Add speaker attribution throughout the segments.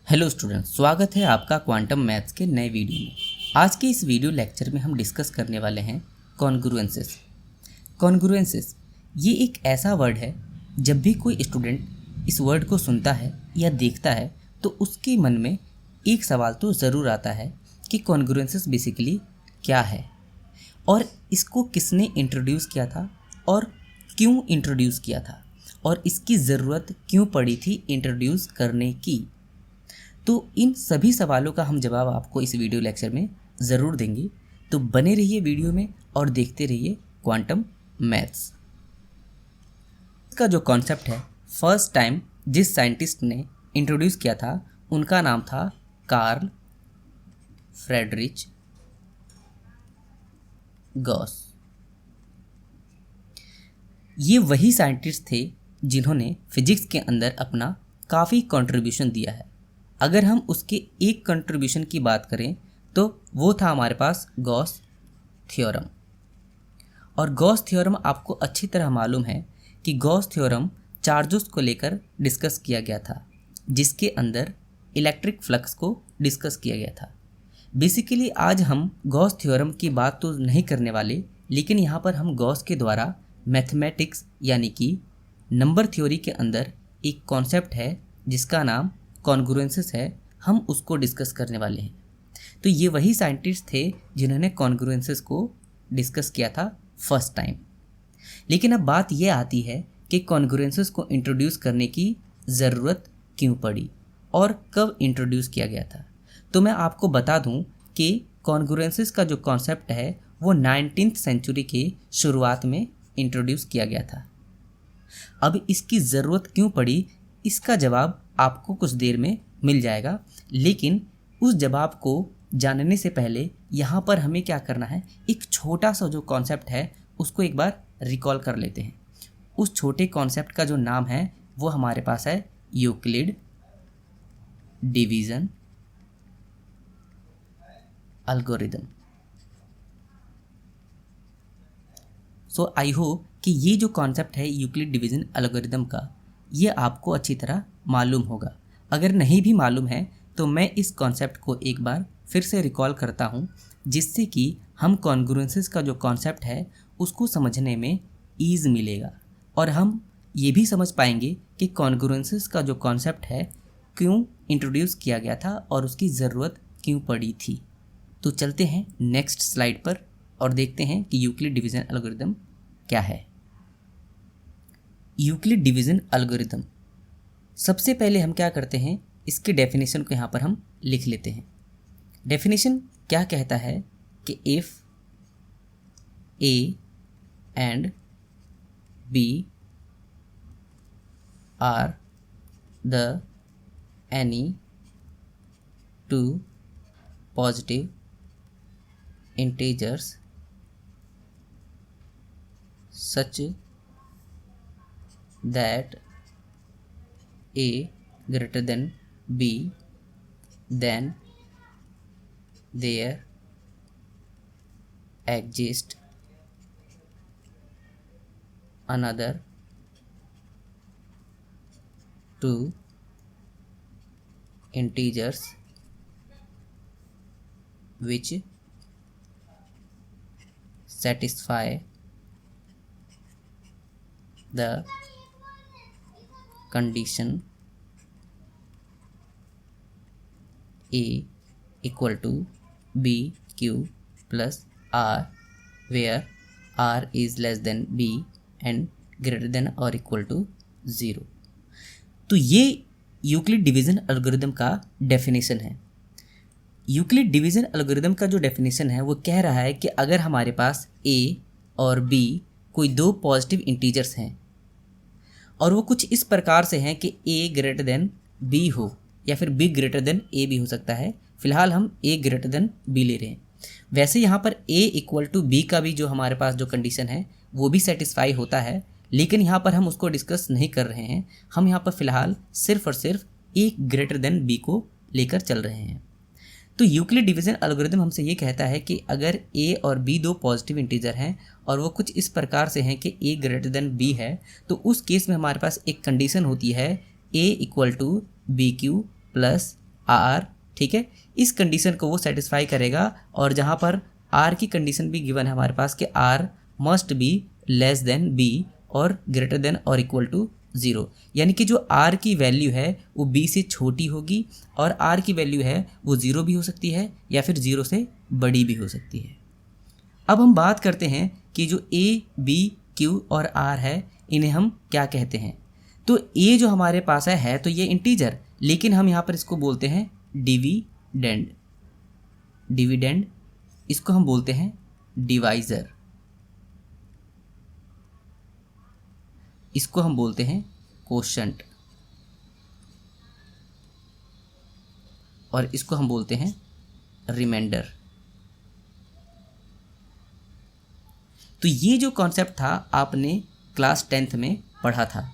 Speaker 1: Hello students, स्वागत है आपका क्वांटम मैथ्स के नए वीडियो में। आज के इस वीडियो लेक्चर में हम डिस्कस करने वाले हैं कॉन्ग्रुएंसेस। कॉन्ग्रुएंसेस ये एक ऐसा वर्ड है, जब भी कोई स्टूडेंट इस वर्ड को सुनता है या देखता है तो उसके मन में एक सवाल तो ज़रूर आता है कि कॉन्ग्रुएंसेस बेसिकली क्या है और इसको किसने इंट्रोड्यूस किया था और क्यों इंट्रोड्यूस किया था और इसकी ज़रूरत क्यों पड़ी थी इंट्रोड्यूस करने की। तो इन सभी सवालों का हम जवाब आपको इस वीडियो लेक्चर में ज़रूर देंगे, तो बने रहिए वीडियो में और देखते रहिए क्वांटम मैथ्स। इसका जो कॉन्सेप्ट है, फर्स्ट टाइम जिस साइंटिस्ट ने इंट्रोड्यूस किया था उनका नाम था कार्ल फ्रेडरिच गॉस। ये वही साइंटिस्ट थे जिन्होंने फिजिक्स के अंदर अपना काफ़ी कंट्रीब्यूशन दिया है। अगर हम उसके एक कंट्रीब्यूशन की बात करें तो वो था हमारे पास गॉस थ्योरम। और गॉस थ्योरम आपको अच्छी तरह मालूम है कि गॉस थ्योरम चार्जेस को लेकर डिस्कस किया गया था, जिसके अंदर इलेक्ट्रिक फ्लक्स को डिस्कस किया गया था। बेसिकली आज हम गॉस थ्योरम की बात तो नहीं करने वाले, लेकिन यहाँ पर हम गॉस के द्वारा मैथमेटिक्स यानी कि नंबर थ्योरी के अंदर एक कॉन्सेप्ट है जिसका नाम कॉन्ग्रुएंसेस है, हम उसको डिस्कस करने वाले हैं। तो ये वही साइंटिस्ट थे जिन्होंने कॉन्ग्रुएंसेस को डिस्कस किया था फर्स्ट टाइम। लेकिन अब बात ये आती है कि कॉन्ग्रुएंसेस को इंट्रोड्यूस करने की ज़रूरत क्यों पड़ी और कब इंट्रोड्यूस किया गया था। तो मैं आपको बता दूं कि कॉन्ग्रुएंसेस का जो कॉन्सेप्ट है वो 19th सेंचुरी के शुरुआत में इंट्रोड्यूस किया गया था। अब इसकी ज़रूरत क्यों पड़ी, इसका जवाब आपको कुछ देर में मिल जाएगा, लेकिन उस जवाब को जानने से पहले यहाँ पर हमें क्या करना है, एक छोटा सा जो कॉन्सेप्ट है उसको एक बार रिकॉल कर लेते हैं। उस छोटे कॉन्सेप्ट का जो नाम है वो हमारे पास है Euclid division algorithm. So I hope कि ये जो कॉन्सेप्ट है यूक्लिड डिवीज़न एल्गोरिदम का, ये आपको अच्छी तरह मालूम होगा। अगर नहीं भी मालूम है तो मैं इस कॉन्सेप्ट को एक बार फिर से रिकॉल करता हूँ, जिससे कि हम कॉन्ग्रुएंसेस का जो कॉन्सेप्ट है उसको समझने में ईज़ मिलेगा और हम ये भी समझ पाएंगे कि कॉन्ग्रुएंसेस का जो कॉन्सेप्ट है क्यों इंट्रोड्यूस किया गया था और उसकी ज़रूरत क्यों पड़ी थी। तो चलते हैं नेक्स्ट स्लाइड पर और देखते हैं कि यूक्लिड डिवीज़न एल्गोरिदम क्या है। यूक्लिड डिवीज़न एल्गोरिदम, सबसे पहले हम क्या करते हैं, इसके डेफिनेशन को यहाँ पर हम लिख लेते हैं। डेफिनेशन क्या कहता है कि if A and B are the any two positive integers such that a greater than b, then there exists another two integers which satisfy the condition a equal to b q plus r where r is less than b and greater than or equal to 0। तो ये Euclid division algorithm का definition है। Euclid division algorithm का जो definition है वो कह रहा है कि अगर हमारे पास a और b कोई दो पॉजिटिव इंटीजर्स हैं और वो कुछ इस प्रकार से हैं कि a ग्रेटर देन b हो या फिर b ग्रेटर देन a भी हो सकता है। फिलहाल हम a ग्रेटर देन b ले रहे हैं। वैसे यहाँ पर a इक्वल टू b का भी जो हमारे पास जो कंडीशन है वो भी सेटिस्फाई होता है, लेकिन यहाँ पर हम उसको डिस्कस नहीं कर रहे हैं। हम यहाँ पर फिलहाल सिर्फ और सिर्फ a ग्रेटर देन b को लेकर चल रहे हैं। तो यूक्लिड डिवीज़न एल्गोरिदम हमसे ये कहता है कि अगर a और b दो पॉजिटिव इंटीजर हैं और वो कुछ इस प्रकार से हैं कि a ग्रेटर देन b है, तो उस केस में हमारे पास एक कंडीशन होती है a equal to B Q plus R, ठीक है। इस कंडीशन को वो सेटिस्फाई करेगा और जहाँ पर आर की कंडीशन भी गिवन है हमारे पास कि R must be less than B और ग्रेटर देन और इक्वल टू 0, यानी कि जो आर की वैल्यू है वो बी से छोटी होगी और आर की वैल्यू है वो 0 भी हो सकती है या फिर 0 से बड़ी भी हो सकती है। अब हम बात करते हैं कि जो ए, बी, क्यू और आर है इन्हें हम क्या कहते हैं। तो ए जो हमारे पास है तो ये इंटीजर, लेकिन हम यहाँ पर इसको बोलते हैं डिविडेंड। डिविडेंड, इसको हम बोलते हैं डिवाइज़र, इसको हम बोलते हैं कोशंट और इसको हम बोलते हैं रिमाइंडर। तो ये जो कॉन्सेप्ट था आपने क्लास 10th में पढ़ा था।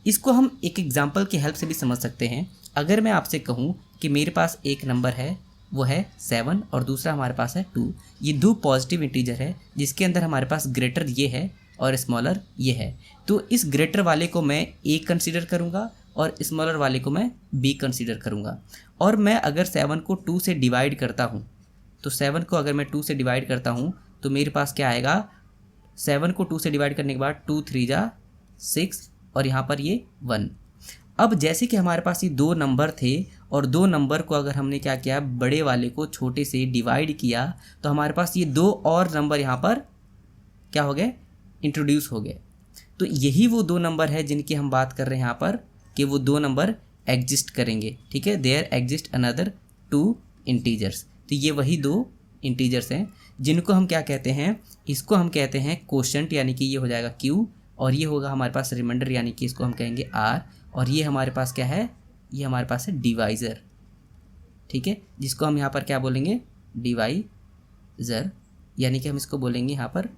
Speaker 1: इसको हम एक एग्जांपल की हेल्प से भी समझ सकते हैं। अगर मैं आपसे कहूँ कि मेरे पास एक नंबर है वो है 7 और दूसरा हमारे पास है 2, ये दो पॉजिटिव इंटीजर है जिसके अंदर हमारे पास ग्रेटर ये है और स्मॉलर ये है, तो इस ग्रेटर वाले को मैं ए कंसीडर करूँगा और स्मॉलर वाले को मैं बी कंसीडर करूँगा। और मैं अगर 7 को 2 से डिवाइड करता हूँ, तो 7 को अगर मैं 2 से डिवाइड करता हूँ तो मेरे पास क्या आएगा, 7 को 2 से डिवाइड करने के बाद 2 3 जा 6 और यहाँ पर ये 1। अब जैसे कि हमारे पास ये दो नंबर थे और दो नंबर को अगर हमने क्या किया, बड़े वाले को छोटे से डिवाइड किया, तो हमारे पास ये दो और नंबर यहाँ पर क्या हो गए, इंट्रोड्यूस हो गए। तो यही वो दो नंबर है जिनकी हम बात कर रहे हैं यहाँ पर कि वो दो नंबर एग्जिस्ट करेंगे, ठीक है। There exist another 2 integers. तो ये वही दो इंटीजर्स हैं जिनको हम क्या कहते हैं, इसको हम कहते हैं कोशंट, यानी कि ये हो जाएगा Q और ये होगा हमारे पास रिमाइंडर, यानी कि इसको हम कहेंगे R, और ये हमारे पास क्या है, ये हमारे पास है डिवाइज़र, ठीक है, जिसको हम यहाँ पर क्या बोलेंगे, डिवाइज़र, यानी कि हम इसको बोलेंगे यहाँ पर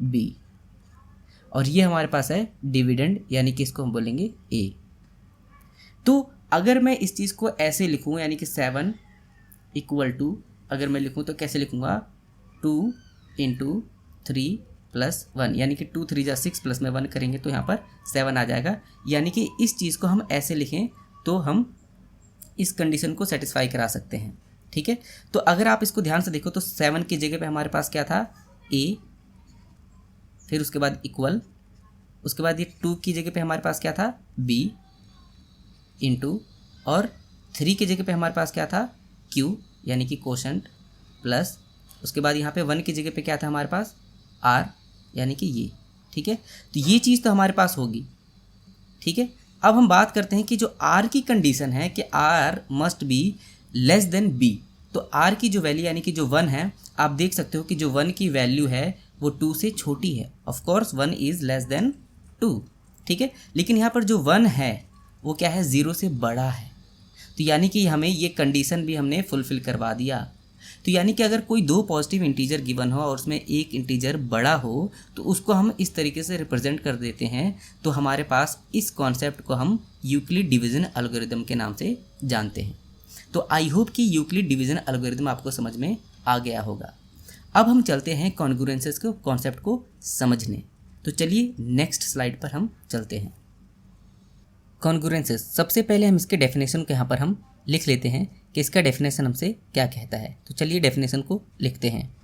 Speaker 1: B। और ये हमारे पास है डिविडेंड, यानी कि इसको हम बोलेंगे A। तो अगर मैं इस चीज़ को ऐसे लिखूँ, यानी कि 7 इक्वल टू, अगर मैं लिखूँ तो कैसे लिखूँगा, 2 इंटू 3 प्लस 1, यानी कि 2 3 जा 6 प्लस में 1 करेंगे तो यहाँ पर 7 आ जाएगा। यानी कि इस चीज़ को हम ऐसे लिखें तो हम इस कंडीशन को सेटिस्फाई करा सकते हैं, ठीक है। तो अगर आप इसको ध्यान से देखो तो 7 की जगह पे हमारे पास क्या था, A, फिर उसके बाद इक्वल, उसके बाद ये 2 की जगह पे हमारे पास क्या था, B इंटू, और 3 की जगह पे हमारे पास क्या था, Q, यानी कि कोशंट, प्लस उसके बाद यहाँ पे 1 की जगह पे क्या था हमारे पास, R, यानी कि ये, ठीक है। तो ये चीज़ तो हमारे पास होगी, ठीक है। अब हम बात करते हैं कि जो R की कंडीशन है कि R must be less then B, तो R की जो वैल्यू यानी कि जो 1 है, आप देख सकते हो कि जो 1 की वैल्यू है वो 2 से छोटी है। Of course 1 is less than 2, ठीक है। लेकिन यहाँ पर जो 1 है वो क्या है, 0 से बड़ा है, तो यानी कि हमें ये कंडीशन भी हमने फुलफ़िल करवा दिया। तो यानी कि अगर कोई दो पॉजिटिव इंटीजर गिवन हो और उसमें एक इंटीजर बड़ा हो तो उसको हम इस तरीके से रिप्रेजेंट कर देते हैं। तो हमारे पास इस कॉन्सेप्ट को हम यूक्लिड डिवीज़न एल्गोरिदम के नाम से जानते हैं। तो आई होप कि यूक्लिड डिवीज़न एल्गोरिदम आपको समझ में आ गया होगा। अब हम चलते हैं कॉन्ग्रुएंसेस के कॉन्सेप्ट को समझने। तो चलिए नेक्स्ट स्लाइड पर हम चलते हैं। कॉन्ग्रुएंसेस, सबसे पहले हम इसके डेफिनेशन को यहाँ पर हम लिख लेते हैं कि इसका डेफिनेशन हमसे क्या कहता है। तो चलिए डेफिनेशन को लिखते हैं।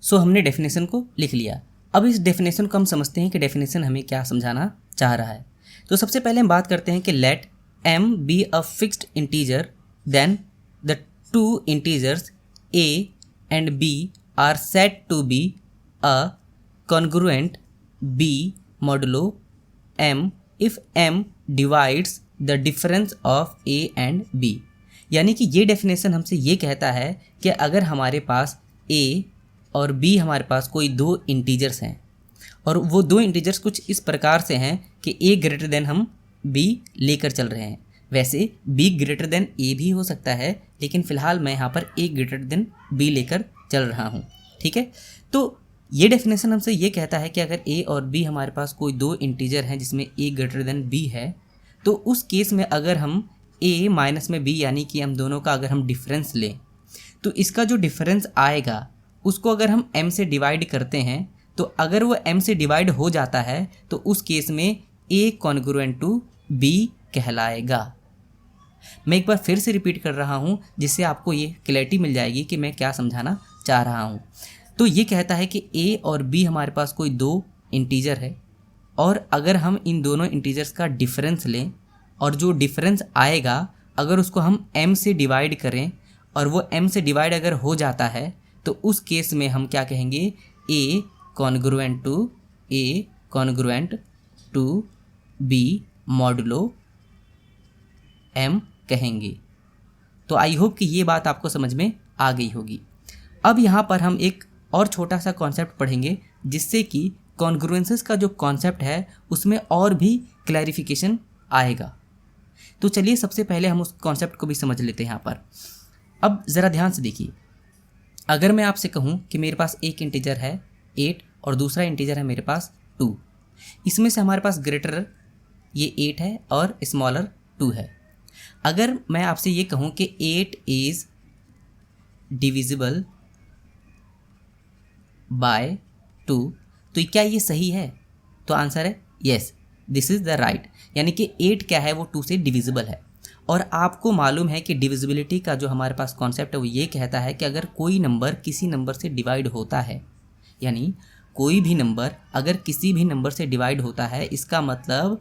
Speaker 1: सो हमने डेफिनेशन को लिख लिया। अब इस डेफिनेशन को हम समझते हैं कि डेफिनेशन हमें क्या समझाना चाह रहा है। तो सबसे पहले हम बात करते हैं कि let m be a fixed integer then the two integers a and b are said to be a congruent b modulo m if m divides the difference of a and b। यानी कि ये definition हमसे ये कहता है कि अगर हमारे पास a और b हमारे पास कोई दो इंटीजर्स हैं और वो दो इंटीजर्स कुछ इस प्रकार से हैं कि a ग्रेटर देन हम b लेकर चल रहे हैं। वैसे b ग्रेटर देन a भी हो सकता है, लेकिन फ़िलहाल मैं यहाँ पर a ग्रेटर देन b लेकर चल रहा हूँ। ठीक है, तो ये डेफिनेशन हमसे ये कहता है कि अगर a और b हमारे पास कोई दो इंटीजर हैं जिसमें a ग्रेटर देन b है, तो उस केस में अगर हम a माइनस में b यानी कि हम दोनों का अगर हम डिफरेंस लें तो इसका जो डिफरेंस आएगा उसको अगर हम m से डिवाइड करते हैं तो अगर वो m से डिवाइड हो जाता है तो उस केस में a कॉन्ग्रुएंट टू b कहलाएगा। मैं एक बार फिर से रिपीट कर रहा हूँ जिससे आपको ये क्लैरिटी मिल जाएगी कि मैं क्या समझाना चाह रहा हूँ। तो ये कहता है कि a और b हमारे पास कोई दो इंटीजर है और अगर हम इन दोनों इंटीजर्स का डिफरेंस लें और जो डिफरेंस आएगा अगर उसको हम m से डिवाइड करें और वो m से डिवाइड अगर हो जाता है तो उस केस में हम क्या कहेंगे, a congruent to b modulo m कहेंगे। तो आई होप कि ये बात आपको समझ में आ गई होगी। अब यहाँ पर हम एक और छोटा सा कॉन्सेप्ट पढ़ेंगे जिससे कि कॉन्ग्रुएंसेस का जो कॉन्सेप्ट है उसमें और भी क्लैरिफिकेशन आएगा। तो चलिए सबसे पहले हम उस कॉन्सेप्ट को भी समझ लेते हैं यहाँ पर। अब ज़रा ध्यान से देखिए, अगर मैं आपसे कहूँ कि मेरे पास एक इंटीजर है 8 और दूसरा इंटीजर है मेरे पास 2, इसमें से हमारे पास ग्रेटर ये 8 है और स्मॉलर 2 है। अगर मैं आपसे ये कहूँ कि 8 इज़ डिविजिबल बाय 2, तो क्या ये सही है? तो आंसर है yes, this is the right. यानी कि 8 क्या है, वो 2 से डिविजिबल है। और आपको मालूम है कि डिविजिबिलिटी का जो हमारे पास कॉन्सेप्ट है वो ये कहता है कि अगर कोई नंबर किसी नंबर से डिवाइड होता है, यानी कोई भी नंबर अगर किसी भी नंबर से डिवाइड होता है, इसका मतलब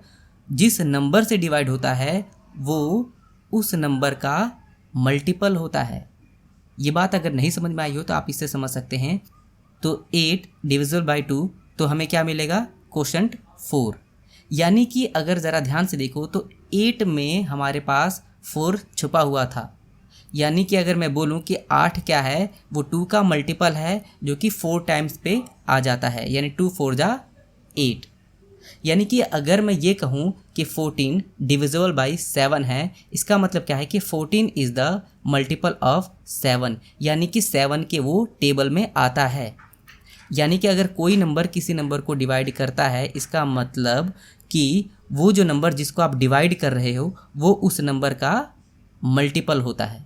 Speaker 1: जिस नंबर से डिवाइड होता है वो उस नंबर का मल्टीपल होता है। ये बात अगर नहीं समझ में आई हो तो आप इससे समझ सकते हैं। तो 8 डिविजिबल बाय 2 तो हमें क्या मिलेगा, कोशेंट 4। यानी कि अगर ज़रा ध्यान से देखो तो 8 में हमारे पास 4 छुपा हुआ था। यानी कि अगर मैं बोलूं कि 8 क्या है, वो 2 का मल्टीपल है जो कि 4 टाइम्स पे आ जाता है, यानी 2 4 जा 8। यानी कि अगर मैं ये कहूँ कि 14 डिविजिबल बाई 7 है, इसका मतलब क्या है कि 14 इज़ द मल्टीपल ऑफ 7, यानी कि 7 के वो टेबल में आता है। यानी कि अगर कोई नंबर किसी नंबर को डिवाइड करता है, इसका मतलब कि वो जो नंबर जिसको आप डिवाइड कर रहे हो वो उस नंबर का मल्टीपल होता है।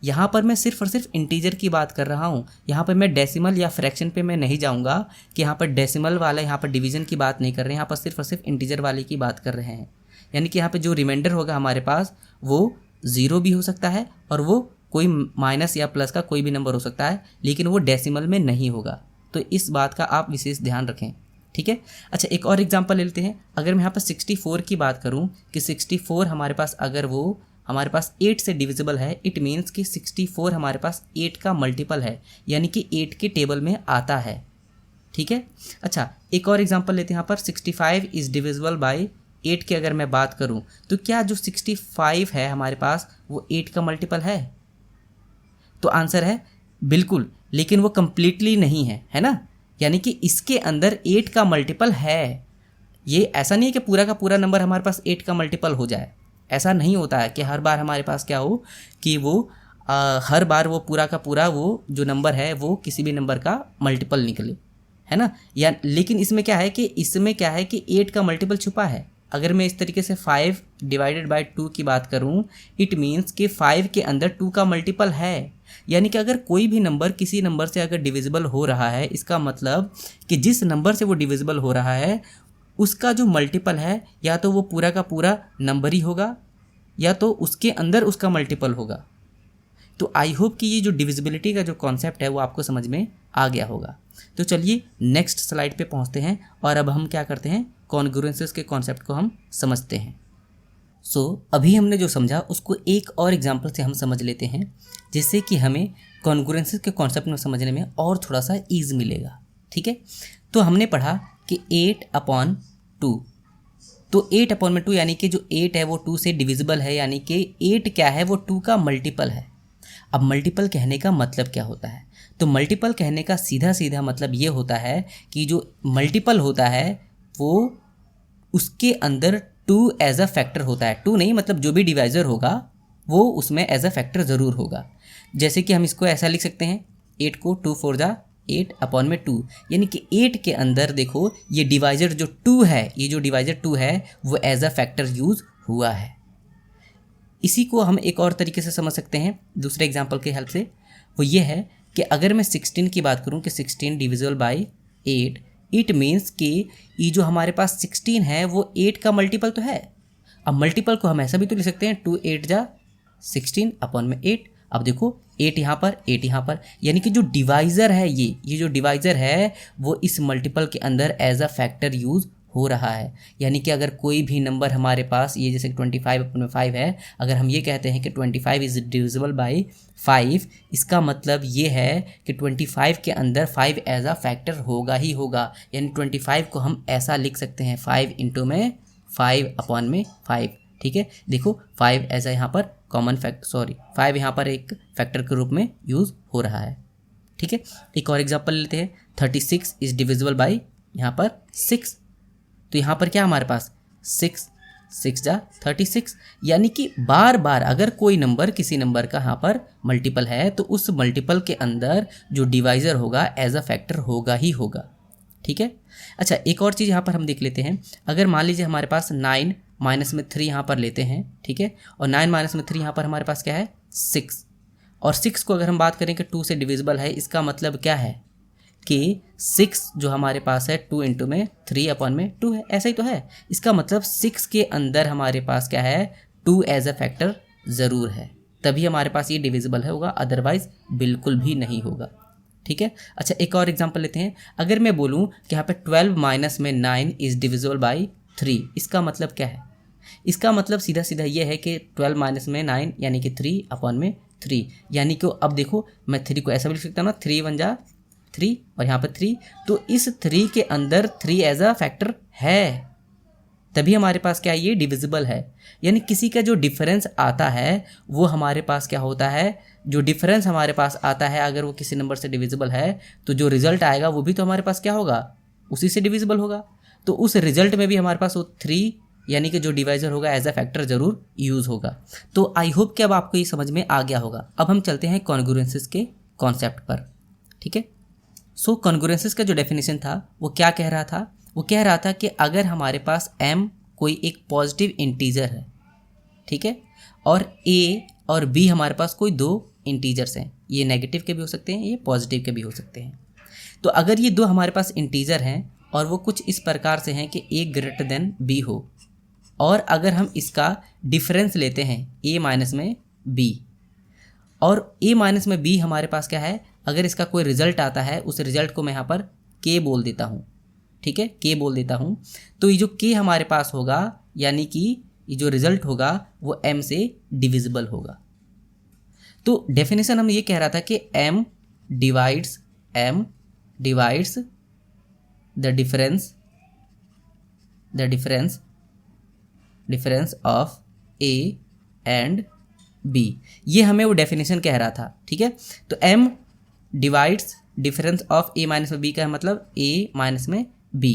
Speaker 1: यहाँ पर मैं सिर्फ और सिर्फ इंटीजर की बात कर रहा हूँ। यहाँ पर मैं डेसिमल या फ्रैक्शन पे मैं नहीं जाऊँगा कि यहाँ पर डेसिमल वाला, यहाँ पर डिवीज़न की बात नहीं कर रहे हैं, यहाँ पर सिर्फ और सिर्फ इंटीजर वाले की बात कर रहे हैं। यानी कि यहाँ पे जो रिमाइंडर होगा हमारे पास वो 0 भी हो सकता है और वो कोई माइनस या प्लस का कोई भी नंबर हो सकता है, लेकिन वो डेसिमल में नहीं होगा। तो इस बात का आप विशेष ध्यान रखें, ठीक है। अच्छा, एक और एग्जांपल ले लेते हैं। अगर मैं यहाँ पर 64 की बात करूँ कि 64 हमारे पास अगर वो हमारे पास 8 से डिविजिबल है, इट मीन्स कि 64 हमारे पास 8 का मल्टीपल है, यानी कि 8 के टेबल में आता है, ठीक है। अच्छा, एक और एग्जांपल लेते हैं। यहाँ पर 65 इज़ डिविजिबल बाय 8 की अगर मैं बात करूँ तो क्या जो 65 है हमारे पास वो 8 का मल्टीपल है? तो आंसर है बिल्कुल, लेकिन वो कंप्लीटली नहीं है, है ना। यानी कि इसके अंदर 8 का मल्टीपल है। ये ऐसा नहीं है कि पूरा का पूरा नंबर हमारे पास 8 का मल्टीपल हो जाए। ऐसा नहीं होता है कि हर बार हमारे पास क्या हो कि वो हर बार वो पूरा का पूरा वो जो नंबर है वो किसी भी नंबर का मल्टीपल निकले, है ना। या लेकिन इसमें क्या है कि 8 का मल्टीपल छुपा है। अगर मैं इस तरीके से 5 डिवाइडेड बाय 2 की बात करूं, इट मीन्स कि 5 के अंदर 2 का मल्टीपल है। यानी कि अगर कोई भी नंबर किसी नंबर से अगर डिविजिबल हो रहा है, इसका मतलब कि जिस नंबर से वो डिविजिबल हो रहा है उसका जो मल्टीपल है या तो वो पूरा का पूरा नंबर ही होगा या तो उसके अंदर उसका मल्टीपल होगा। तो आई होप कि ये जो डिविजिबिलिटी का जो कॉन्सेप्ट है वो आपको समझ में आ गया होगा। तो चलिए नेक्स्ट स्लाइड पे पहुंचते हैं और अब हम क्या करते हैं, कॉन्ग्रुएंसेस के कॉन्सेप्ट को हम समझते हैं। अभी हमने जो समझा उसको एक और एग्जांपल से हम समझ लेते हैं, जिससे कि हमें कॉन्ग्रुएंसेस के कॉन्सेप्ट में समझने में और थोड़ा सा ईज मिलेगा। ठीक है, तो हमने पढ़ा कि 8/2, तो 8/2 यानी कि जो 8 है वो 2 से डिविजिबल है, यानी कि 8 क्या है, वो 2 का मल्टीपल है। अब मल्टीपल कहने का मतलब क्या होता है, तो मल्टीपल कहने का सीधा सीधा मतलब ये होता है कि जो मल्टीपल होता है वो उसके अंदर 2 एज अ फैक्टर होता है। 2 नहीं, मतलब जो भी डिवाइज़र होगा वो उसमें एज अ फैक्टर ज़रूर होगा। जैसे कि हम इसको ऐसा लिख सकते हैं, 8 को 2 4 जा 8/2, यानी कि 8 के अंदर देखो ये डिवाइज़र जो 2 है, ये जो डिवाइज़र 2 है वो एज अ फैक्टर यूज़ हुआ है। इसी को हम एक और तरीके से समझ सकते हैं दूसरे एग्जांपल के हेल्प से, वो ये है कि अगर मैं 16 की बात करूं कि 16 डिविजिबल बाय 8, इट मीन्स कि ये जो हमारे पास 16 है वो 8 का मल्टीपल तो है। अब मल्टीपल को हम ऐसा भी तो लिख सकते हैं, 2 8 जा 16/8। अब देखो 8 यहाँ पर 8 यहाँ पर, यानी कि जो डिवाइज़र है ये जो डिवाइज़र है वो इस मल्टीपल के अंदर एज अ फैक्टर यूज़ हो रहा है। यानी कि अगर कोई भी नंबर हमारे पास ये जैसे 25/5 है, अगर हम ये कहते हैं कि 25 इज़ डिविजिबल बाय 5, इसका मतलब ये है कि 25 के अंदर 5 एज अ फैक्टर होगा ही होगा। यानी 25 को हम ऐसा लिख सकते हैं 5 इंटू में 5/5। ठीक है, देखो 5 एज अ यहाँ पर कॉमन फैक्ट 5 यहाँ पर एक फैक्टर के रूप में यूज़ हो रहा है। ठीक है, एक और एग्जांपल लेते हैं, 36 इज़ डिविजिबल बाय यहाँ पर 6, तो यहाँ पर क्या हमारे पास 6 6 जा 36, यानी कि बार बार अगर कोई नंबर किसी नंबर का यहाँ पर मल्टीपल है तो उस मल्टीपल के अंदर जो डिवाइज़र होगा एज अ फैक्टर होगा ही होगा। ठीक है, अच्छा एक और चीज़ यहाँ पर हम देख लेते हैं, अगर मान लीजिए हमारे पास 9 माइनस में 3 यहाँ पर लेते हैं, ठीक है, और 9 माइनस में 3 यहाँ पर हमारे पास क्या है 6, और 6 को अगर हम बात करें कि 2 से डिविजिबल है, इसका मतलब क्या है कि 6 जो हमारे पास है 2 इंटू में 3/2 है, ऐसा ही तो है। इसका मतलब 6 के अंदर हमारे पास क्या है 2 एज अ फैक्टर ज़रूर है, तभी हमारे पास ये डिविजिबल है होगा, अदरवाइज बिल्कुल भी नहीं होगा। ठीक है, अच्छा एक और एग्जांपल लेते हैं, अगर मैं बोलूँ कि यहाँ पे 12 माइनस में 9 इज़ डिविजिबल बाय 3, इसका मतलब क्या है, इसका मतलब सीधा सीधा ये है कि 12 माइनस में 9 यानी कि 3/3, यानी कि अब देखो मैं 3 को ऐसा भी लिख सकता हूँ ना, 3 1 जा 3 और यहाँ पर 3, तो इस 3 के अंदर 3 एज अ फैक्टर है, तभी हमारे पास क्या है ये डिविजिबल है। यानी किसी का जो डिफरेंस आता है वो हमारे पास क्या होता है, जो डिफरेंस हमारे पास आता है अगर वो किसी नंबर से डिविजिबल है तो जो रिजल्ट आएगा वो भी तो हमारे पास क्या होगा, उसी से डिविजिबल होगा। तो उस रिजल्ट में भी हमारे पास वो 3 यानी कि जो डिवाइज़र होगा एज अ फैक्टर ज़रूर यूज़ होगा। तो आई होप कि अब आपको ये समझ में आ गया होगा। अब हम चलते हैं कॉन्ग्रुएंसेस के कॉन्सेप्ट पर। ठीक है, कॉन्ग्रुएंसेस का जो डेफिनेशन था वो क्या कह रहा था, वो कह रहा था कि अगर हमारे पास m कोई एक पॉजिटिव इंटीजर है, ठीक है, और a और b हमारे पास कोई 2 इंटीजर्स हैं, ये नेगेटिव के भी हो सकते हैं, ये पॉजिटिव के भी हो सकते हैं। तो अगर ये 2 हमारे पास इंटीजर हैं और वो कुछ इस प्रकार से हैं कि a ग्रेटर देन b हो, और अगर हम इसका डिफरेंस लेते हैं a माइनस में b, और a माइनस में b हमारे पास क्या है, अगर इसका कोई रिजल्ट आता है उस रिजल्ट को मैं यहाँ पर k बोल देता हूँ। ठीक है, k बोल देता हूँ, तो ये जो k हमारे पास होगा यानी कि ये जो रिजल्ट होगा वो m से डिविजिबल होगा। तो डेफिनेशन हम ये कह रहा था कि m divides the difference of a and b, ये हमें वो डेफिनेशन कह रहा था। ठीक है, तो m divides difference of a minus में b का मतलब a माइनस में b।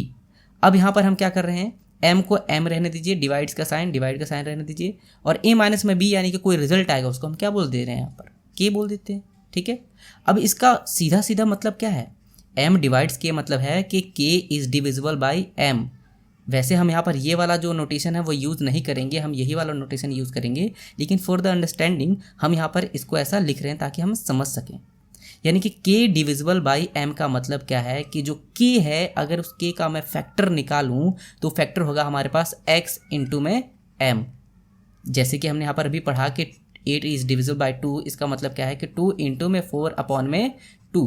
Speaker 1: अब यहाँ पर हम क्या कर रहे हैं, m को m रहने दीजिए, डिवाइड का साइन रहने दीजिए, और a माइनस में b यानी कि कोई रिजल्ट आएगा उसको हम क्या बोल दे रहे हैं, यहाँ पर k बोल देते हैं। ठीक है, अब इसका सीधा सीधा मतलब क्या है, m डिवाइड्स k मतलब है कि k is divisible by m। वैसे हम यहाँ पर ये वाला जो नोटेशन है वो यूज़ नहीं करेंगे, हम यही वाला नोटेशन यूज़ करेंगे, लेकिन फॉर द अंडरस्टैंडिंग हम यहाँ पर इसको ऐसा लिख रहे हैं ताकि हम समझ सकें। यानी कि k डिविजिबल बाय m का मतलब क्या है कि जो k है अगर उस k का मैं फैक्टर निकालूं तो फैक्टर होगा हमारे पास x इंटू में m। जैसे कि हमने यहाँ पर अभी पढ़ा कि 8 इज डिविजिबल बाय 2, इसका मतलब क्या है कि 2 इंटू में 4 अपॉन में 2,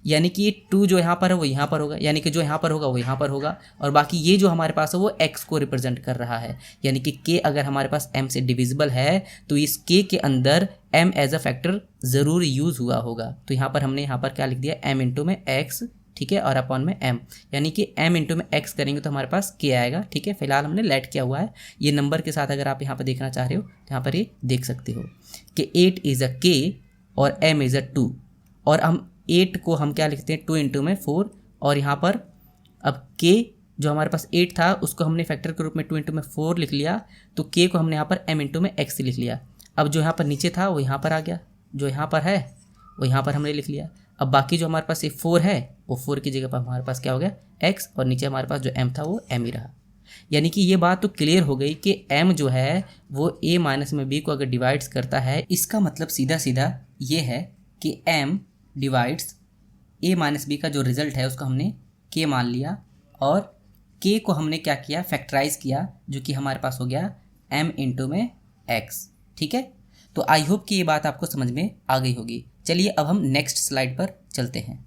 Speaker 1: यानी कि 2 जो यहाँ पर है वो यहाँ पर होगा, यानी कि जो यहाँ पर होगा वो यहाँ पर होगा, और बाकी ये जो हमारे पास है वो x को रिप्रेजेंट कर रहा है, यानी कि k अगर हमारे पास m से डिविजिबल है तो इस k के अंदर m एज अ फैक्टर ज़रूर यूज़ हुआ होगा। तो यहाँ पर हमने यहाँ पर क्या लिख दिया, m इंटू में x, ठीक है, और अपॉन में m, यानी कि m इंटू में x करेंगे तो हमारे पास k आएगा, ठीक है। फिलहाल हमने लेट किया हुआ है, ये नंबर के साथ अगर आप यहाँ पर देखना चाह रहे हो तो यहाँ पर ये देख सकते हो कि 8 इज़ अ k और m इज़ अ 2, और हम 8 को हम क्या लिखते हैं 2 इंटू में 4, और यहाँ पर अब k जो हमारे पास 8 था उसको हमने फैक्टर के रूप में 2 इंटू में 4 लिख लिया, तो k को हमने यहाँ पर m इंटू में x लिख लिया। अब जो यहाँ पर नीचे था वो यहाँ पर आ गया, जो यहाँ पर है वो यहाँ पर हमने लिख लिया। अब बाकी जो हमारे पास ये 4 है वो 4 की जगह पर हमारे पास क्या हो गया x, और नीचे हमारे पास जो m था वो m ही रहा। यानी कि ये बात तो क्लियर हो गई कि m जो है वो a माइनस में b को अगर डिवाइड्स करता है, इसका मतलब सीधा सीधा ये है कि m divides a minus B का जो रिजल्ट है उसको हमने k मान लिया, और k को हमने क्या किया, फैक्टराइज किया, जो कि हमारे पास हो गया m इंटू में x, ठीक है। तो आई होप कि ये बात आपको समझ में आ गई होगी। चलिए अब हम नेक्स्ट स्लाइड पर चलते हैं।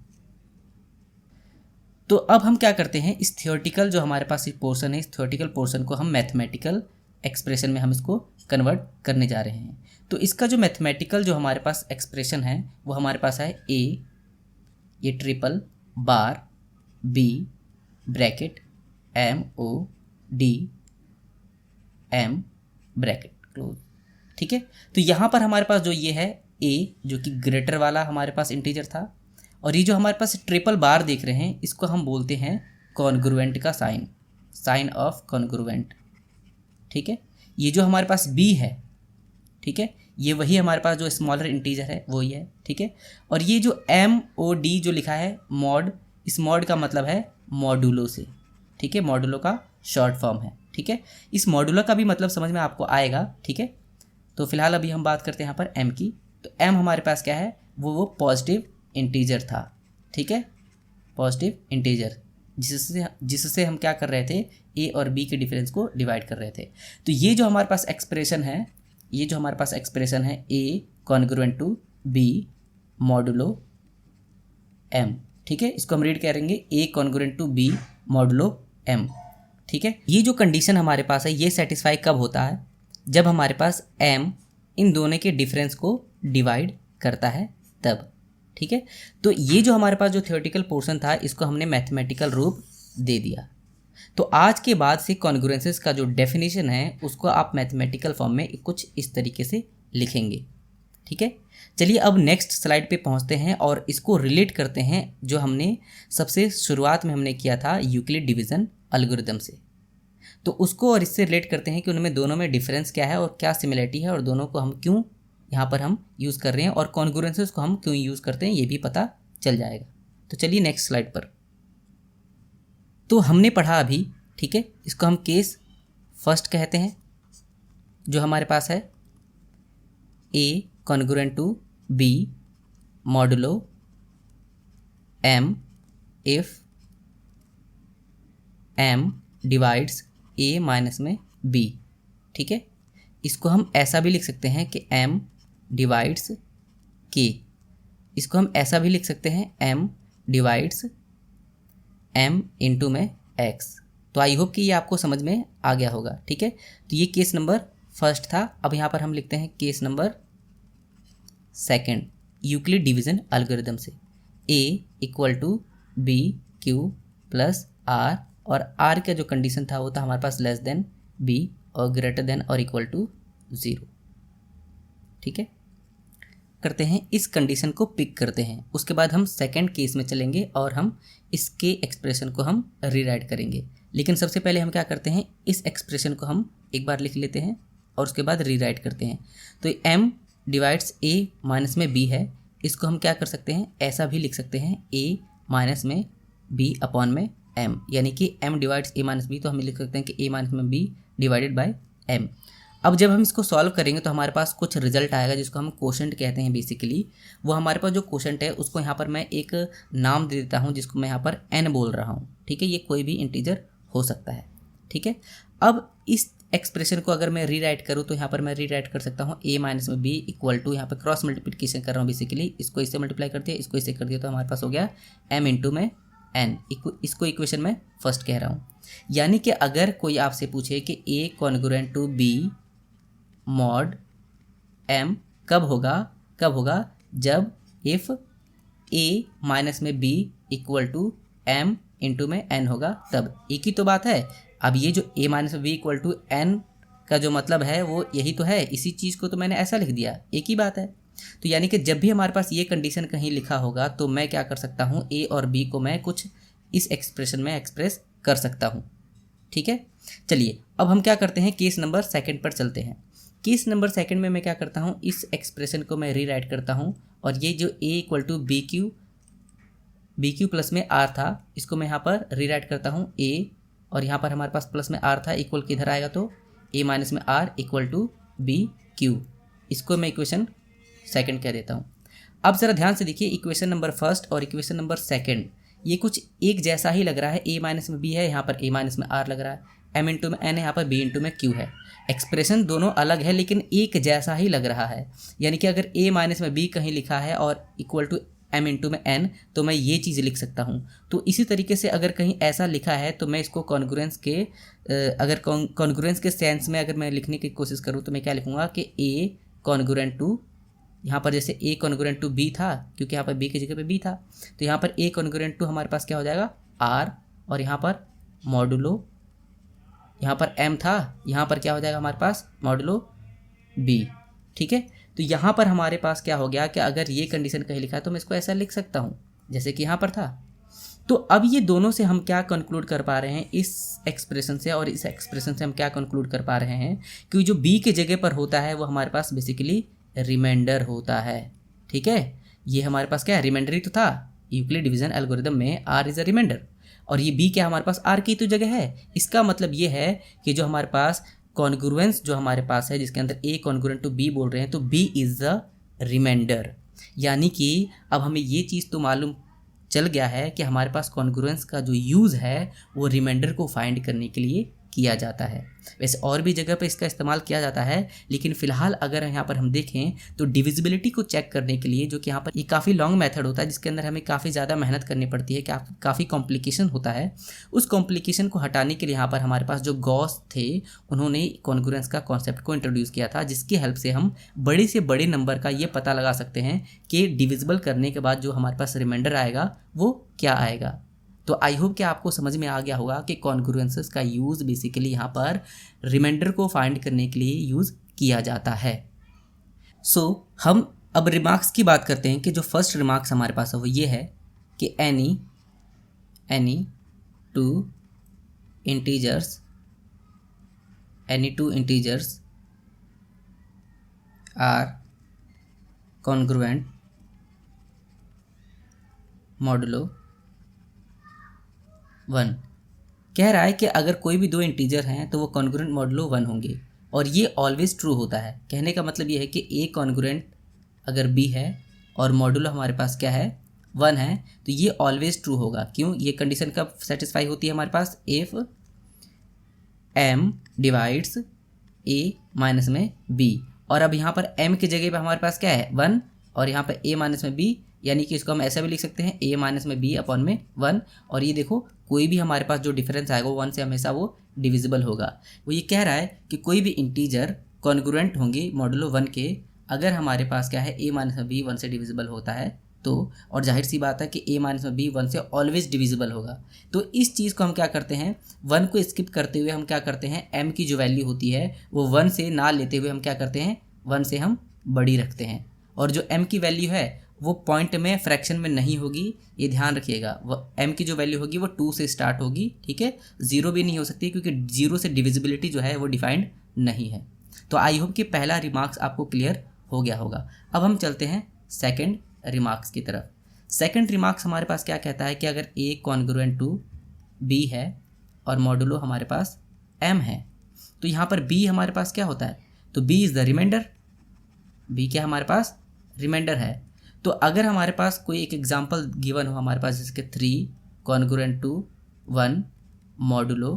Speaker 1: तो अब हम क्या करते हैं, इस थियोरेटिकल जो हमारे पास पोर्शन है, इस थियोरेटिकल पोर्शन को हम मैथमेटिकल एक्सप्रेशन में हम इसको कन्वर्ट करने जा रहे हैं। तो इसका जो मैथमेटिकल जो हमारे पास एक्सप्रेशन है वो हमारे पास है a, ये ट्रिपल बार b bracket m o d m bracket close, ठीक है। तो यहाँ पर हमारे पास जो ये है a जो कि ग्रेटर वाला हमारे पास इंटीजर था, और ये जो हमारे पास ट्रिपल बार देख रहे हैं इसको हम बोलते हैं कॉन्ग्रुएंट का साइन, साइन ऑफ कॉन्ग्रुएंट, ठीक है। ये जो हमारे पास b है, ठीक है, ये वही हमारे पास जो स्मॉलर इंटीजर है वही है, ठीक है। और ये जो MOD जो लिखा है मॉड, इस मॉड का मतलब है मॉडुलो से, ठीक है, मॉडुलो का शॉर्ट फॉर्म है, ठीक है। इस मॉडुलो का भी मतलब समझ में आपको आएगा, ठीक है। तो फिलहाल अभी हम बात करते हैं यहाँ पर m की। तो m हमारे पास क्या है, वो पॉजिटिव इंटीजर था, ठीक है, पॉजिटिव इंटीजर, जिससे हम क्या कर रहे थे, a और b के डिफरेंस को डिवाइड कर रहे थे। तो ये जो हमारे पास एक्सप्रेशन है, ये जो हमारे पास एक्सप्रेशन है a congruent to b modulo m, ठीक है, इसको हम रीड करेंगे a congruent to b modulo m, ठीक है। ये जो कंडीशन हमारे पास है ये सेटिस्फाई कब होता है, जब हमारे पास m इन दोनों के डिफरेंस को डिवाइड करता है तब, ठीक है। तो ये जो हमारे पास जो थ्योरेटिकल पोर्शन था इसको हमने मैथमेटिकल रूप दे दिया। तो आज के बाद से कॉन्ग्रुएंसेस का जो डेफिनेशन है उसको आप मैथमेटिकल फॉर्म में कुछ इस तरीके से लिखेंगे, ठीक है। चलिए अब नेक्स्ट स्लाइड पे पहुंचते हैं और इसको रिलेट करते हैं जो हमने सबसे शुरुआत में हमने किया था यूक्लिड डिवीज़न एल्गोरिथम से। तो उसको और इससे रिलेट करते हैं कि उनमें दोनों में डिफरेंस क्या है और क्या सिमिलरिटी है, और दोनों को हम क्यों यहाँ पर हम यूज़ कर रहे हैं, और कॉन्ग्रुएंसेस को हम क्यों यूज़ करते हैं ये भी पता चल जाएगा। तो चलिए नेक्स्ट स्लाइड पर। तो हमने पढ़ा अभी, ठीक है, इसको हम केस फर्स्ट कहते हैं, जो हमारे पास है a congruent to b modulo m if m divides a minus में b, ठीक है। इसको हम ऐसा भी लिख सकते हैं कि m डिवाइड्स k, इसको हम ऐसा भी लिख सकते हैं m डिवाइड्स m इंटू में x। तो आई होप कि ये आपको समझ में आ गया होगा, ठीक है। तो ये केस नंबर फर्स्ट था। अब यहाँ पर हम लिखते हैं case number second Euclid division algorithm से, a equal to b q plus r, और r का जो कंडीशन था वो था हमारे पास लेस देन b और ग्रेटर देन और इक्वल टू 0, ठीक है। करते हैं इस कंडीशन को पिक करते हैं, उसके बाद हम सेकंड केस में चलेंगे और हम इसके एक्सप्रेशन को हम रीराइट करेंगे। लेकिन सबसे पहले हम क्या करते हैं, इस एक्सप्रेशन को हम एक बार लिख लेते हैं और उसके बाद रीराइट करते हैं। तो m डिवाइड्स a माइनस में b है, इसको हम क्या कर सकते हैं, ऐसा भी लिख सकते हैं a माइनस में b अपॉन में m, यानी कि m divides a minus b, तो हम लिख सकते हैं कि a माइनस में b डिवाइडेड बाय m। अब जब हम इसको सॉल्व करेंगे तो हमारे पास कुछ रिजल्ट आएगा जिसको हम क्वोशंट कहते हैं बेसिकली। वो हमारे पास जो क्वोशंट है उसको यहाँ पर मैं एक नाम दे देता हूँ जिसको मैं यहाँ पर n बोल रहा हूँ, ठीक है। ये कोई भी इंटीजर हो सकता है, ठीक है। अब इस एक्सप्रेशन को अगर मैं रीराइट करूँ तो यहाँ पर मैं रीराइट कर सकता हूँ a माइनस में बी इक्वल टू, यहाँ पर क्रॉस मल्टीप्लिकेशन कर रहा हूँ बेसिकली, इसको इससे मल्टीप्लाई कर दिया, इसको इससे कर दिया, तो हमारे पास हो गया m इंटू में n। इसको इक्वेशन में फर्स्ट कह रहा हूँ। यानी कि अगर कोई आपसे पूछे कि a congruent to b mod m कब होगा जब इफ़ a माइनस में b equal to m into में n होगा, तब। एक ही तो बात है। अब ये जो a माइनस में b इक्वल टू n का जो मतलब है वो यही तो है, इसी चीज़ को तो मैंने ऐसा लिख दिया, एक ही बात है। तो यानी कि जब भी हमारे पास ये कंडीशन कहीं लिखा होगा तो मैं क्या कर सकता हूँ, a और b को मैं कुछ इस एक्सप्रेशन में एक्सप्रेस कर सकता हूँ। ठीक है, चलिए अब हम क्या करते हैं, केस नंबर सेकंड पर चलते हैं। केस नंबर सेकंड में मैं क्या करता हूँ, इस एक्सप्रेशन को मैं रीराइट करता हूँ और ये जो a equal to B Q plus में r था, इसको मैं यहाँ पर रीराइट करता हूँ a, और यहाँ पर हमारे पास प्लस में r था, इक्वल किधर आएगा तो a माइनस में r equal to B Q. इसको मैं इक्वेशन सेकंड कह देता हूँ। अब ज़रा ध्यान से देखिए, इक्वेशन नंबर फर्स्ट और इक्वेशन नंबर सेकंड ये कुछ एक जैसा ही लग रहा है। a माइनस में b है, यहाँ पर a माइनस में r लग रहा है, m इंटू में n है, यहाँ पर b इंटू में q है। एक्सप्रेशन दोनों अलग है लेकिन एक जैसा ही लग रहा है। यानी कि अगर a माइनस में b कहीं लिखा है और इक्वल टू m इंटू में n, तो मैं ये चीज़ लिख सकता हूँ। तो इसी तरीके से अगर कहीं ऐसा लिखा है तो मैं इसको कॉन्ग्रुएंस के अगर कॉन्ग्रुएंस के सेंस में अगर मैं लिखने की कोशिश करूँ तो मैं क्या लिखूँगा कि a कॉन्ग्रुएंट टू, यहाँ पर जैसे a कॉन्ग्रुएंट टू b था, क्योंकि यहाँ पर b की जगह पे b था, तो यहाँ पर a कॉन्ग्रुएंट टू हमारे पास क्या हो जाएगा r, और यहाँ पर मॉडुलो, यहाँ पर m था, यहाँ पर क्या हो जाएगा हमारे पास मॉडुलो b। ठीक है, तो यहाँ पर हमारे पास क्या हो गया कि अगर ये कंडीशन कहीं लिखा है तो मैं इसको ऐसा लिख सकता हूँ जैसे कि यहाँ पर था। तो अब ये दोनों से हम क्या कंक्लूड कर पा रहे हैं, इस एक्सप्रेशन से और इस एक्सप्रेशन से हम क्या कंक्लूड कर पा रहे हैं कि जो b के जगह पर होता है वो हमारे पास बेसिकली रिमाइंडर होता है। ठीक है, ये हमारे पास क्या है, रिमाइंडर ही तो था। यूक्लिड डिवीजन एल्गोरिदम में r इज़ अ रिमाइंडर, और ये b क्या हमारे पास r की तो जगह है। इसका मतलब ये है कि जो हमारे पास कॉन्ग्रुएंस जो हमारे पास है जिसके अंदर a कॉन्ग्रुएंट टू b बोल रहे हैं, तो b इज़ अ रिमाइंडर। यानी कि अब हमें ये चीज़ तो मालूम चल गया है कि हमारे पास कॉन्ग्रुएंस का जो यूज़ है वो रिमाइंडर को फाइंड करने के लिए किया जाता है। वैसे और भी जगह पे इसका इस्तेमाल किया जाता है, लेकिन फ़िलहाल अगर यहाँ पर हम देखें तो डिविजिबिलिटी को चेक करने के लिए, जो कि यहाँ पर ये काफ़ी लॉन्ग मेथड होता है जिसके अंदर हमें काफ़ी ज़्यादा मेहनत करनी पड़ती है, काफ़ी कॉम्प्लिकेशन होता है, उस कॉम्प्लिकेशन को हटाने के लिए यहाँ पर हमारे पास जो गॉस थे उन्होंने कॉन्ग्रुएंस का कॉन्सेप्ट को इंट्रोड्यूस किया था, जिसकी हेल्प से हम बड़े से बड़े नंबर का ये पता लगा सकते हैं कि डिविजिबल करने के बाद जो हमारे पास रिमाइंडर आएगा वो क्या आएगा। तो आई होप कि आपको समझ में आ गया होगा कि कॉन्ग्रुएंसेस का यूज़ बेसिकली यहाँ पर रिमाइंडर को फाइंड करने के लिए यूज़ किया जाता है। सो हम अब रिमार्क्स की बात करते हैं कि जो फर्स्ट रिमार्क्स हमारे पास है वो ये है कि any two integers are congruent modulo 1। कह रहा है कि अगर कोई भी दो इंटीजर हैं तो वो कॉन्ग्रुएंट मॉडुलो 1 होंगे, और ये ऑलवेज ट्रू होता है। कहने का मतलब ये है कि a कॉन्ग्रुएंट अगर b है और मॉडुलो हमारे पास क्या है 1 है, तो ये ऑलवेज ट्रू होगा। क्यों? ये कंडीशन कब सेटिस्फाई होती है हमारे पास, if m divides a minus में b, और अब यहाँ पर m की जगह पर हमारे पास क्या है 1, और यहाँ पर a माइनस में b, यानी कि इसको हम ऐसा भी लिख सकते हैं a माइनस में b अपॉन में 1। और ये देखो कोई भी हमारे पास जो डिफरेंस आएगा वो 1 से हमेशा वो डिविजिबल होगा। वो ये कह रहा है कि कोई भी इंटीजर कॉन्ग्रुएंट होंगे मॉडुलो 1 के अगर हमारे पास क्या है a माइनस में b 1 से डिविजिबल होता है तो, और जाहिर सी बात है कि a माइनस में b 1 से ऑलवेज डिविजिबल होगा। तो इस चीज़ को हम क्या करते हैं, 1 को स्किप करते हुए हम क्या करते हैं, m की जो वैल्यू होती है वो 1 से ना लेते हुए हम क्या करते हैं, 1 से हम बड़ी रखते हैं, और जो m की वैल्यू है वो पॉइंट में फ्रैक्शन में नहीं होगी, ये ध्यान रखिएगा। m की जो वैल्यू होगी वो 2 से स्टार्ट होगी। ठीक है, 0 भी नहीं हो सकती क्योंकि 0 से डिविजिबिलिटी जो है वो डिफाइंड नहीं है। तो आई होप कि पहला रिमार्क्स आपको क्लियर हो गया होगा। अब हम चलते हैं सेकंड रिमार्क्स की तरफ। सेकंड रिमार्क्स हमारे पास क्या कहता है कि अगर a कॉन्ग्रुएंट टू b है और मॉडुलो हमारे पास m है, तो यहाँ पर b हमारे पास क्या होता है, तो b is the remainder. b क्या हमारे पास रिमाइंडर है। तो अगर हमारे पास कोई एक एग्जांपल गिवन हो हमारे पास, जिसके 3 कॉन्ग्रुएंट टू 1 मॉडुलो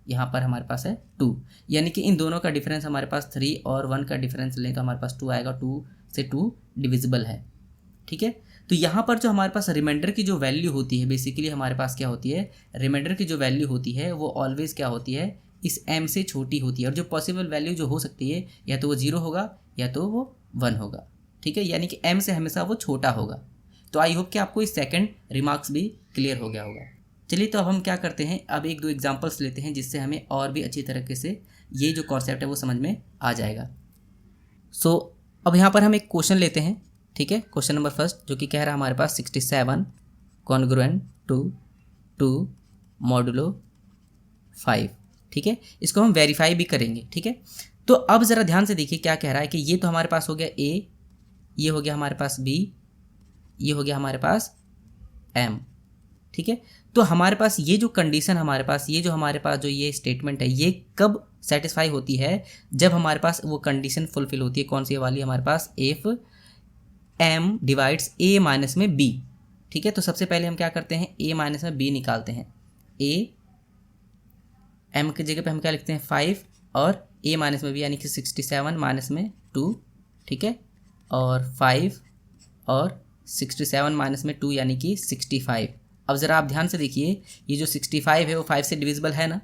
Speaker 1: यहाँ पर हमारे पास है 2, यानी कि इन दोनों का डिफरेंस हमारे पास 3 और 1 का डिफरेंस लें तो हमारे पास 2 आएगा, 2 से 2 डिविजिबल है। ठीक है, तो यहाँ पर जो हमारे पास रिमाइंडर की जो वैल्यू होती है, बेसिकली हमारे पास क्या होती है, रिमाइंडर की जो वैल्यू होती है वो ऑलवेज क्या होती है, इस m से छोटी होती है। और जो पॉसिबल वैल्यू जो हो सकती है या तो वो 0 होगा या तो वो 1 होगा। ठीक है, यानी कि m से हमेशा वो छोटा होगा। तो आई होप कि आपको इस सेकंड रिमार्क्स भी क्लियर हो गया होगा। चलिए, तो अब हम क्या करते हैं, अब एक दो एग्जांपल्स लेते हैं जिससे हमें और भी अच्छी तरीके से ये जो कॉन्सेप्ट है वो समझ में आ जाएगा। सो अब यहाँ पर हम एक क्वेश्चन लेते हैं। ठीक है, क्वेश्चन नंबर फर्स्ट जो कि कह रहा है हमारे पास 67 कॉन्ग्रुएंट टू 2 मॉडुलो 5। ठीक है, इसको हम वेरीफाई भी करेंगे। ठीक है, तो अब ज़रा ध्यान से देखिए क्या कह रहा है कि ये तो हमारे पास हो गया A, ये हो गया हमारे पास B, ये हो गया हमारे पास M। ठीक है, तो हमारे पास ये जो कंडीशन हमारे पास जो ये स्टेटमेंट है ये कब सेटिस्फाई होती है, जब हमारे पास वो कंडीशन फुलफिल होती है। कौन सी वाली हमारे पास, if m divides a minus में b। ठीक है, तो सबसे पहले हम क्या करते हैं, a माइनस में b निकालते हैं। a m की जगह पे हम क्या लिखते हैं 5 और a माइनस में b यानी कि 67 माइनस में 2। ठीक है, और 5 और 67 माइनस में 2 यानी कि 65। अब ज़रा आप ध्यान से देखिए, ये जो 65 है वो 5 से डिविजिबल है ना।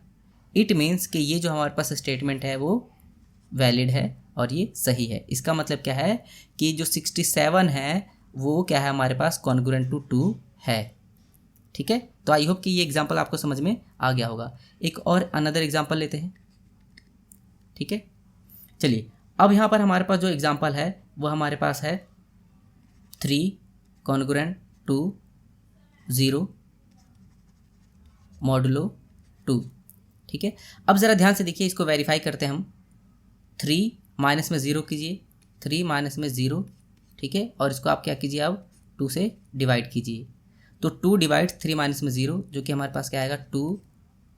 Speaker 1: इट मीन्स कि ये जो हमारे पास स्टेटमेंट है वो वैलिड है और ये सही है। इसका मतलब क्या है कि जो 67 है वो क्या है हमारे पास कॉन्ग्रुएंट टू 2 है। ठीक है, तो आई होप कि ये एग्जांपल आपको समझ में आ गया होगा। एक और अनदर एग्जांपल लेते हैं। ठीक है, चलिए, अब यहाँ पर हमारे पास जो एग्जांपल है वो हमारे पास है 3 कॉन्ग्रुएंट टू 0 मॉडुलो 2। ठीक है, अब ज़रा ध्यान से देखिए, इसको वेरीफाई करते हैं हम। 3 माइनस में 0 कीजिए, 3 माइनस में 0। ठीक है, और इसको आप क्या कीजिए, अब 2 से डिवाइड कीजिए। तो 2 डिवाइड्स 3 माइनस में 0 जो कि हमारे पास क्या आएगा 2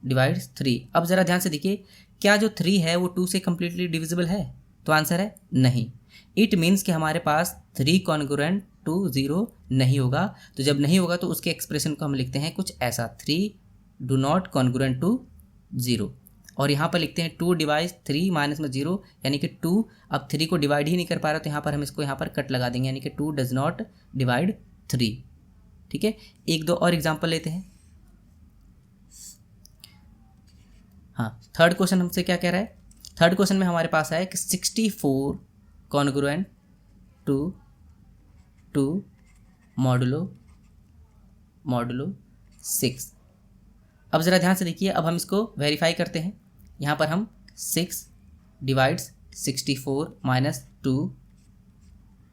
Speaker 1: डिवाइड्स 3। अब ज़रा ध्यान से देखिए, क्या जो 3 है वो 2 से कम्प्लीटली डिविजिबल है, तो आंसर है नहीं। इट मीन्स कि हमारे पास 3 कॉन्ग्रुएंट टू 0 नहीं होगा। तो जब नहीं होगा तो उसके एक्सप्रेशन को हम लिखते हैं कुछ ऐसा, 3 डू नॉट कॉन्ग्रुएंट टू 0। और यहाँ पर लिखते हैं 2 डिवाइड 3 माइनस में 0 यानी कि 2 अब 3 को डिवाइड ही नहीं कर पा रहा, तो यहाँ पर हम इसको यहाँ पर कट लगा देंगे, यानी कि 2 डज नॉट डिवाइड 3। ठीक है, एक दो और एग्जांपल लेते हैं। हाँ, थर्ड क्वेश्चन हमसे क्या कह रहा है, थर्ड क्वेश्चन में हमारे पास है कि 64 कॉन्ग्रुएंट टू 2 मॉडुलो 6। अब ज़रा ध्यान से देखिए, अब हम इसको वेरीफाई करते हैं। यहाँ पर हम 6 डिवाइड्स 64 माइनस 2,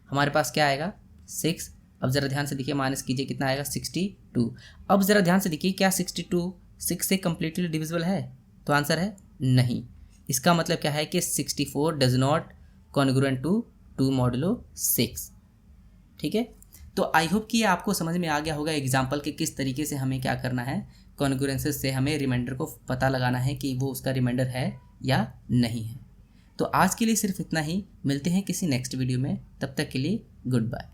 Speaker 1: हमारे पास क्या आएगा 6। अब ज़रा ध्यान से देखिए, माइनस कीजिए, कितना आएगा 62। अब ज़रा ध्यान से देखिए, क्या 62 6 से कम्प्लीटली डिविजिबल है, तो आंसर है नहीं। इसका मतलब क्या है कि 64 does not congruent to 2 modulo 6। ठीक है, तो आई होप कि ये आपको समझ में आ गया होगा एग्जाम्पल के किस तरीके से हमें क्या करना है, कॉन्ग्रुएंसेस से हमें रिमाइंडर को पता लगाना है कि वो उसका रिमाइंडर है या नहीं है। तो आज के लिए सिर्फ इतना ही, मिलते हैं किसी नेक्स्ट वीडियो में, तब तक के लिए गुड बाय।